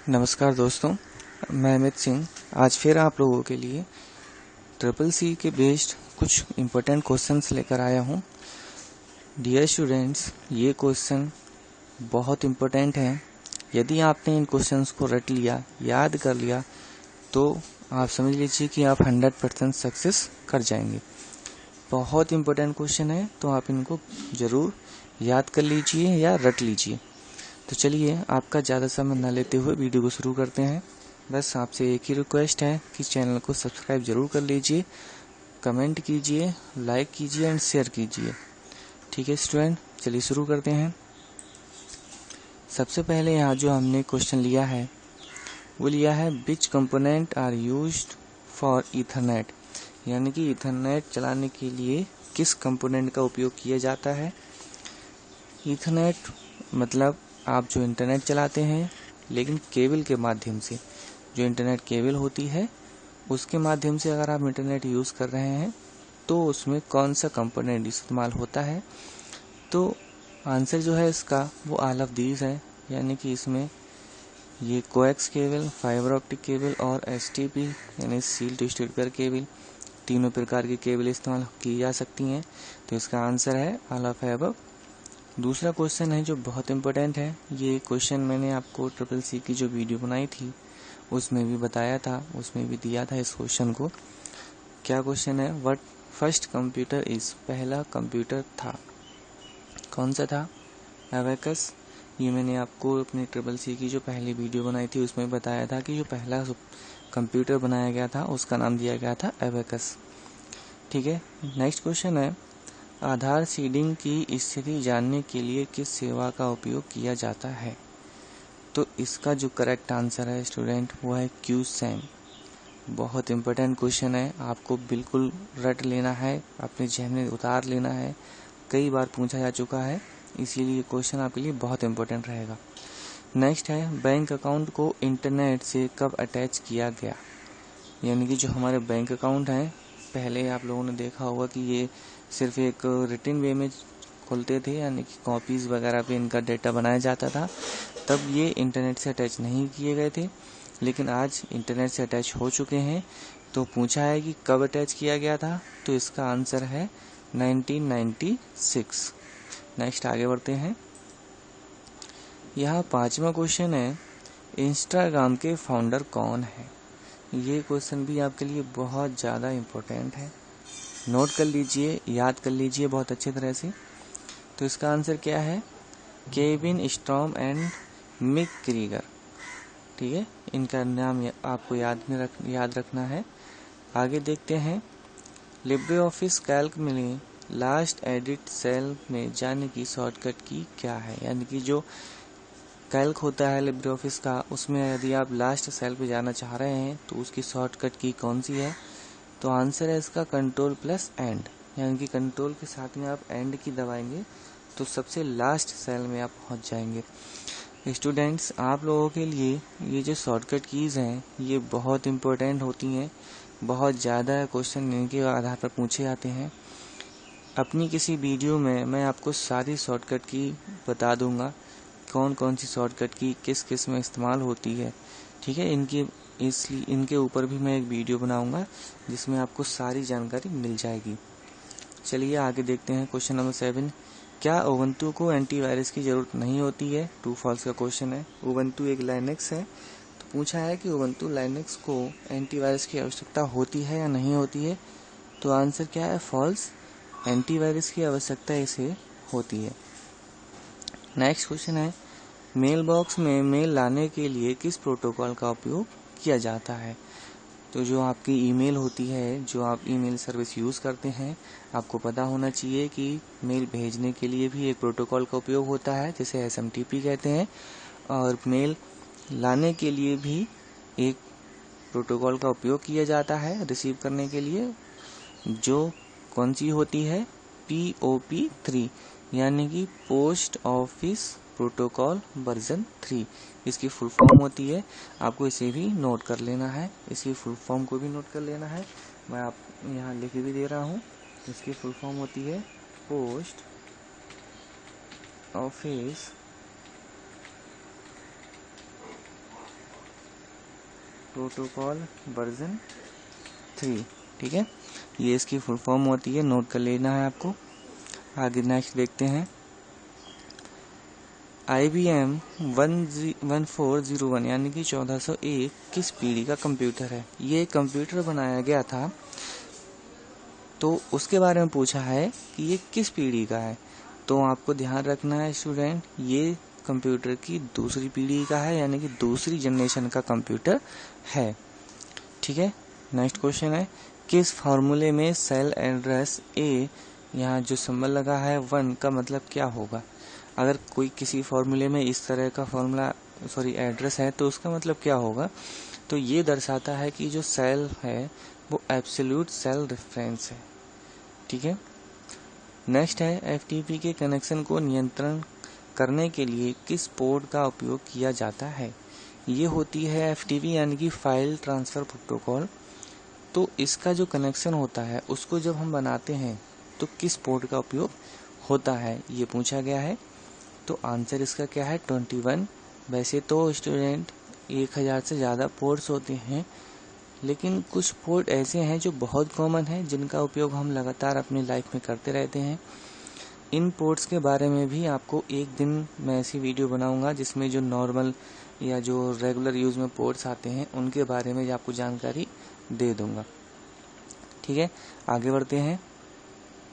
नमस्कार दोस्तों, मैं अमित सिंह आज फिर आप लोगों के लिए ट्रिपल सी के बेस्ड कुछ इम्पोर्टेंट क्वेश्चंस लेकर आया हूं। डियर स्टूडेंट्स, ये क्वेश्चन बहुत इम्पोर्टेंट हैं। यदि आपने इन क्वेश्चंस को रट लिया, याद कर लिया, तो आप समझ लीजिए कि आप 100% सक्सेस कर जाएंगे। बहुत इम्पोर्टेंट क्वेश्चन है, तो आप इनको ज़रूर याद कर लीजिए या रट लीजिए। तो चलिए, आपका ज़्यादा समय न लेते हुए वीडियो को शुरू करते हैं। बस आपसे एक ही रिक्वेस्ट है कि चैनल को सब्सक्राइब जरूर कर लीजिए, कमेंट कीजिए, लाइक कीजिए एंड शेयर कीजिए। ठीक है स्टूडेंट, चलिए शुरू करते हैं। सबसे पहले यहाँ जो हमने क्वेश्चन लिया है वो लिया है which component are used for Ethernet, यानी कि ईथरनेट चलाने के लिए किस कंपोनेंट का उपयोग किया जाता है। ईथरनेट मतलब आप जो इंटरनेट चलाते हैं, लेकिन केबल के माध्यम से, जो इंटरनेट केबल होती है उसके माध्यम से अगर आप इंटरनेट यूज़ कर रहे हैं तो उसमें कौन सा कंपोनेंट इस्तेमाल होता है। तो आंसर जो है इसका वो ऑल ऑफ दीज है, यानी कि इसमें ये coax cable, fibre optic cable और एसटीपी यानी सील ट्विस्टेड पेयर केबल, तीनों प्रकार की केबल इस्तेमाल की जा सकती हैं। तो इसका आंसर है ऑल ऑफ अबव। दूसरा क्वेश्चन है जो बहुत इम्पोर्टेंट है। ये क्वेश्चन मैंने आपको ट्रिपल सी की जो वीडियो बनाई थी उसमें भी बताया था, उसमें भी दिया था इस क्वेश्चन को। क्या क्वेश्चन है, व्हाट फर्स्ट कंप्यूटर इज, पहला कंप्यूटर था, कौन सा था? एबेकस। ये मैंने आपको अपनी ट्रिपल सी की जो पहली वीडियो बनाई थी उसमें बताया था कि जो पहला कंप्यूटर बनाया गया था उसका नाम दिया गया था एबेकस। ठीक है, नेक्स्ट क्वेश्चन है आधार सीडिंग की स्थिति जानने के लिए किस सेवा का उपयोग किया जाता है। तो इसका जो करेक्ट आंसर है स्टूडेंट वो है क्यूसैम। बहुत इम्पोर्टेंट क्वेश्चन है, आपको बिल्कुल रट लेना है, अपने जहन में उतार लेना है। कई बार पूछा जा चुका है, इसीलिए क्वेश्चन आपके लिए बहुत इम्पोर्टेंट रहेगा। नेक्स्ट है बैंक अकाउंट को इंटरनेट से कब अटैच किया गया, यानी कि जो हमारे बैंक अकाउंट हैं, पहले आप लोगों ने देखा होगा कि ये सिर्फ एक रिटन वे में खुलते थे, यानी कि कॉपीज़ वगैरह पे इनका डेटा बनाया जाता था, तब ये इंटरनेट से अटैच नहीं किए गए थे। लेकिन आज इंटरनेट से अटैच हो चुके हैं। तो पूछा है कि कब अटैच किया गया था, तो इसका आंसर है 1996। नेक्स्ट आगे बढ़ते हैं। यहाँ 5वां क्वेश्चन है इंस्टाग्राम के फाउंडर कौन है। ये क्वेश्चन भी आपके लिए बहुत ज़्यादा इम्पोर्टेंट है, नोट कर लीजिए, याद कर लीजिए बहुत अच्छी तरह से। तो इसका आंसर क्या है, Kevin Storm and Mick Krieger. ठीक है, इनका नाम आपको याद रखना है। आगे देखते हैं, लिब्रे ऑफिस कैल्क में लास्ट एडिट सेल में जाने की शॉर्टकट की क्या है, यानी कि जो कैल्क होता है लिब्रे ऑफिस का, उसमें यदि आप लास्ट सेल पे जाना चाह रहे हैं तो उसकी शॉर्टकट की कौन सी है। तो आंसर है इसका कंट्रोल प्लस एंड, यानी कि कंट्रोल के साथ में आप एंड की दबाएंगे तो सबसे लास्ट सेल में आप पहुंच जाएंगे। स्टूडेंट्स, आप लोगों के लिए ये जो शॉर्टकट कीज़ हैं ये बहुत इम्पोर्टेंट होती हैं, बहुत ज़्यादा क्वेश्चन इनके आधार पर पूछे जाते हैं। अपनी किसी वीडियो में मैं आपको सारी शॉर्टकट की बता दूंगा, कौन कौन सी शॉर्टकट की किस किस में इस्तेमाल होती है। ठीक है, इनके ऊपर भी मैं एक वीडियो बनाऊंगा जिसमें आपको सारी जानकारी मिल जाएगी। चलिए आगे देखते हैं। क्वेश्चन नंबर 7, क्या उबंटू को एंटीवायरस की ज़रूरत नहीं होती है। ट्रू फॉल्स का क्वेश्चन है। उबंटू एक लाइनेक्स है, तो पूछा है कि उबंटू लाइनेक्स को एंटीवायरस की आवश्यकता होती है या नहीं होती है। तो आंसर क्या है, फॉल्स, एंटीवायरस की आवश्यकता इसे होती है। नेक्स्ट क्वेश्चन है, मेल बॉक्स में मेल लाने के लिए किस प्रोटोकॉल का उपयोग किया जाता है। तो जो आपकी ईमेल होती है, जो आप ईमेल सर्विस यूज़ करते हैं, आपको पता होना चाहिए कि मेल भेजने के लिए भी एक प्रोटोकॉल का उपयोग होता है जिसे SMTP कहते हैं, और मेल लाने के लिए भी एक प्रोटोकॉल का उपयोग किया जाता है रिसीव करने के लिए, जो कौन सी होती है, POP3, यानी कि पोस्ट ऑफिस प्रोटोकॉल वर्जन 3 इसकी फुल फॉर्म होती है। आपको इसे भी नोट कर लेना है, इसकी फुल फॉर्म को भी नोट कर लेना है। मैं आप यहाँ लिख भी दे रहा हूँ। इसकी फुल फॉर्म होती है पोस्ट ऑफिस प्रोटोकॉल वर्जन 3, ठीक है। ये इसकी फुल फॉर्म होती है, नोट कर लेना है आपको। आगे नेक्स्ट देखते हैं। IBM 1401 यानी कि 1401 किस पीढ़ी का कंप्यूटर है? ये कंप्यूटर बनाया गया था, तो उसके बारे में पूछा है कि ये किस पीढ़ी का है। तो आपको ध्यान रखना है स्टूडेंट, ये कंप्यूटर की दूसरी पीढ़ी का है, यानी कि दूसरी जनरेशन का कंप्यूटर है, ठीक है। नेक्स्ट क्वेश्चन है, किस फार्मूले में सेल एड्रेस ए, यहाँ जो सिंबल लगा है 1 का मतलब क्या होगा? अगर कोई किसी फार्मूले में इस तरह का एड्रेस है तो उसका मतलब क्या होगा? तो ये दर्शाता है कि जो सेल है वो एब्सोल्यूट सेल रेफरेंस है, ठीक है। नेक्स्ट है, FTP के कनेक्शन को नियंत्रण करने के लिए किस पोर्ट का उपयोग किया जाता है? ये होती है FTP यानी कि फाइल ट्रांसफर प्रोटोकॉल। तो इसका जो कनेक्शन होता है उसको जब हम बनाते हैं तो किस पोर्ट का उपयोग होता है, ये पूछा गया है। तो आंसर इसका क्या है? 21। वैसे तो स्टूडेंट 1000 से ज़्यादा पोर्ट्स होते हैं, लेकिन कुछ पोर्ट ऐसे हैं जो बहुत कॉमन है, जिनका उपयोग हम लगातार अपनी लाइफ में करते रहते हैं। इन पोर्ट्स के बारे में भी आपको एक दिन मैं ऐसी वीडियो बनाऊंगा जिसमें जो नॉर्मल या जो रेगुलर यूज़ में पोर्ट्स आते हैं उनके बारे में आपको जानकारी दे दूंगा, ठीक है। आगे बढ़ते हैं।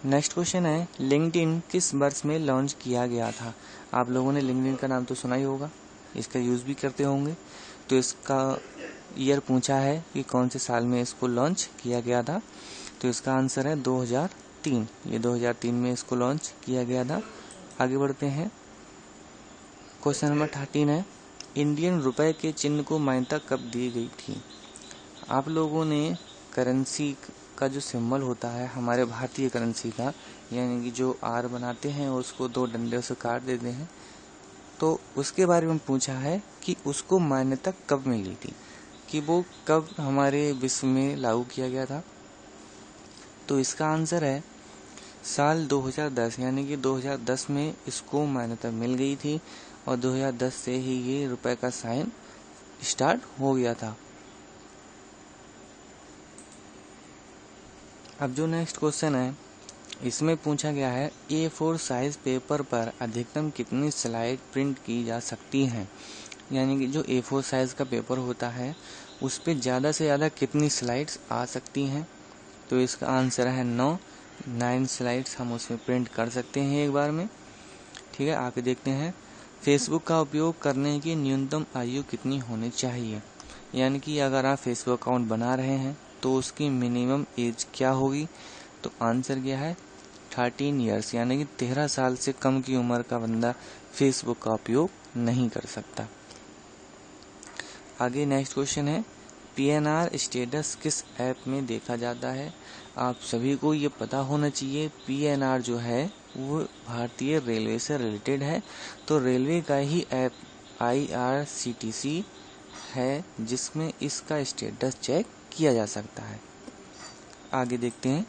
नेक्स्ट क्वेश्चन है, लिंक्डइन किस वर्ष में लॉन्च किया गया था? आप लोगों ने लिंक्डइन का नाम तो सुना ही होगा, इसका यूज़ भी करते होंगे। तो इसका ईयर पूछा है कि कौन से साल में इसको लॉन्च किया गया था। तो इसका आंसर है 2003। ये 2003 में इसको लॉन्च किया गया था। आगे बढ़ते हैं। क्वेश्चन नंबर 13 है, इंडियन रुपए के चिन्ह को मान्यता कब दी गई थी? आप लोगों ने करेंसी का जो सिंबल होता है हमारे भारतीय करेंसी का, यानी कि जो आर बनाते हैं उसको 2 डंडे से काट देते हैं, तो उसके बारे में पूछा है कि उसको मान्यता कब मिली थी, कि वो कब हमारे विश्व में लागू किया गया था। तो इसका आंसर है साल 2010, यानी कि 2010 में इसको मान्यता मिल गई थी और 2010 से ही ये रुपए का साइन स्टार्ट हो गया था। अब जो नेक्स्ट क्वेश्चन है इसमें पूछा गया है, A4 साइज पेपर पर अधिकतम कितनी स्लाइड प्रिंट की जा सकती हैं? यानी कि जो A4 साइज का पेपर होता है उस पे ज़्यादा से ज़्यादा कितनी स्लाइड्स आ सकती हैं? तो इसका आंसर है 9 स्लाइड्स हम उसमें प्रिंट कर सकते हैं एक बार में, ठीक है। आगे देखते हैं, फेसबुक का उपयोग करने की न्यूनतम आयु कितनी होनी चाहिए? यानी कि अगर आप फेसबुक अकाउंट बना रहे हैं तो उसकी मिनिमम एज क्या होगी? तो आंसर क्या है? 13 ईयर्स, यानी कि 13 साल से कम की उम्र का बंदा फेसबुक का उपयोग नहीं कर सकता। आगे नेक्स्ट क्वेश्चन है, PNR स्टेटस किस ऐप में देखा जाता है? आप सभी को ये पता होना चाहिए, PNR जो है वो भारतीय रेलवे से रिलेटेड है। तो रेलवे का ही ऐप IRCTC है जिसमें इसका स्टेटस चेक किया जा सकता है। आगे देखते हैं,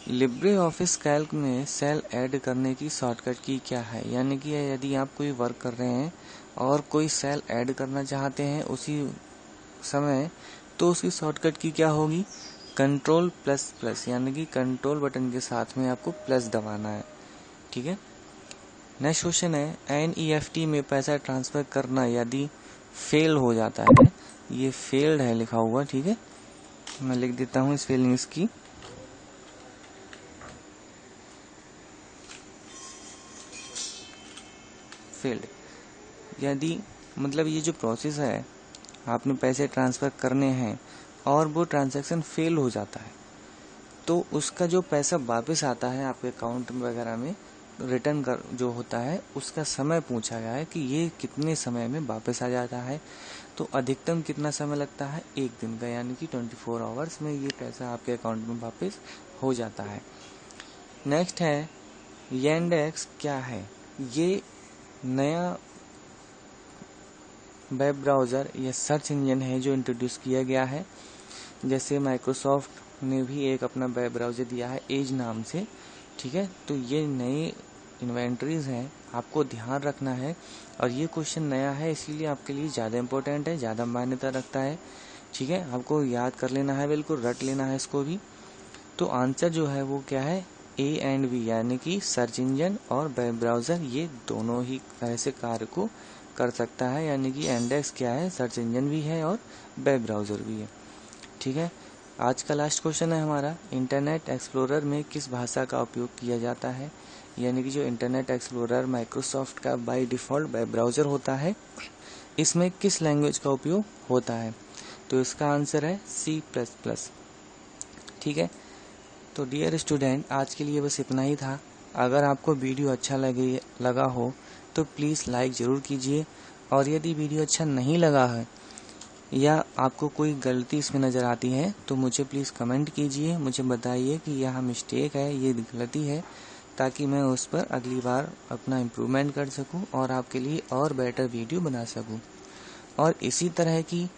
लिब्रे ऑफिस कैल्क में सेल ऐड करने की शॉर्टकट की क्या है? यानी कि यदि आप कोई वर्क कर रहे हैं और कोई सेल ऐड करना चाहते हैं उसी समय, तो उसकी शॉर्टकट की क्या होगी? Ctrl++, यानी कि कंट्रोल बटन के साथ में आपको प्लस दबाना है, ठीक है। नेक्स्ट क्वेश्चन है, NEFT में पैसा ट्रांसफर करना यदि फेल हो जाता है, ये फेल्ड है लिखा हुआ, ठीक है, मैं लिख देता हूँ स्पेलिंग इसकी। फेल्ड, यदि मतलब ये जो प्रोसेस है, आपने पैसे ट्रांसफ़र करने हैं और वो ट्रांजैक्शन फेल हो जाता है, तो उसका जो पैसा वापस आता है आपके अकाउंट वगैरह में रिटर्न कर जो होता है, उसका समय पूछा गया है कि ये कितने समय में वापस आ जाता है। तो अधिकतम कितना समय लगता है? 1 दिन का, यानी कि 24 आवर्स में ये पैसा आपके अकाउंट में वापस हो जाता है। नेक्स्ट है, Yandex क्या है? ये नया वेब ब्राउज़र या सर्च इंजन है जो इंट्रोड्यूस किया गया है। जैसे माइक्रोसॉफ्ट ने भी एक अपना वेब ब्राउज़र दिया है एज नाम से, ठीक है। तो ये नए इन्वेंटरीज हैं आपको ध्यान रखना है। और ये क्वेश्चन नया है इसीलिए आपके लिए ज़्यादा इम्पोर्टेंट है, ज़्यादा मान्यता रखता है। ठीक है, आपको याद कर लेना है, बिल्कुल रट लेना है इसको भी। तो आंसर जो है वो क्या है, ए एंड बी, यानी कि सर्च इंजन और वेब ब्राउज़र ये दोनों ही ऐसे कार्य को कर सकता है। यानी कि इंडेक्स क्या है, सर्च इंजन भी है और वेब ब्राउज़र भी है। ठीक है, आज का लास्ट क्वेश्चन है हमारा, इंटरनेट एक्सप्लोरर में किस भाषा का उपयोग किया जाता है। यानी कि जो इंटरनेट एक्सप्लोरर माइक्रोसॉफ्ट का बाय डिफ़ॉल्ट वेब ब्राउज़र होता है, इसमें किस लैंग्वेज का उपयोग होता है। तो इसका आंसर है C++। ठीक है, तो डियर स्टूडेंट, आज के लिए बस इतना ही था। अगर आपको वीडियो अच्छा लगा हो तो प्लीज़ लाइक ज़रूर कीजिए, और यदि वीडियो अच्छा नहीं लगा है या आपको कोई गलती इसमें नज़र आती है तो मुझे प्लीज़ कमेंट कीजिए, मुझे बताइए कि यह मिस्टेक है, ये गलती है, ताकि मैं उस पर अगली बार अपना इम्प्रूवमेंट कर सकूं और आपके लिए और बेटर वीडियो बना सकूं। और इसी तरह की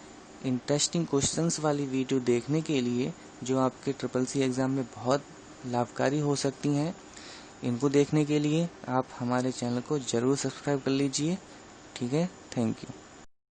इंटरेस्टिंग क्वेश्चंस वाली वीडियो देखने के लिए जो आपके CCC एग्ज़ाम में बहुत लाभकारी हो सकती हैं, इनको देखने के लिए आप हमारे चैनल को ज़रूर सब्सक्राइब कर लीजिए। ठीक है, थैंक यू।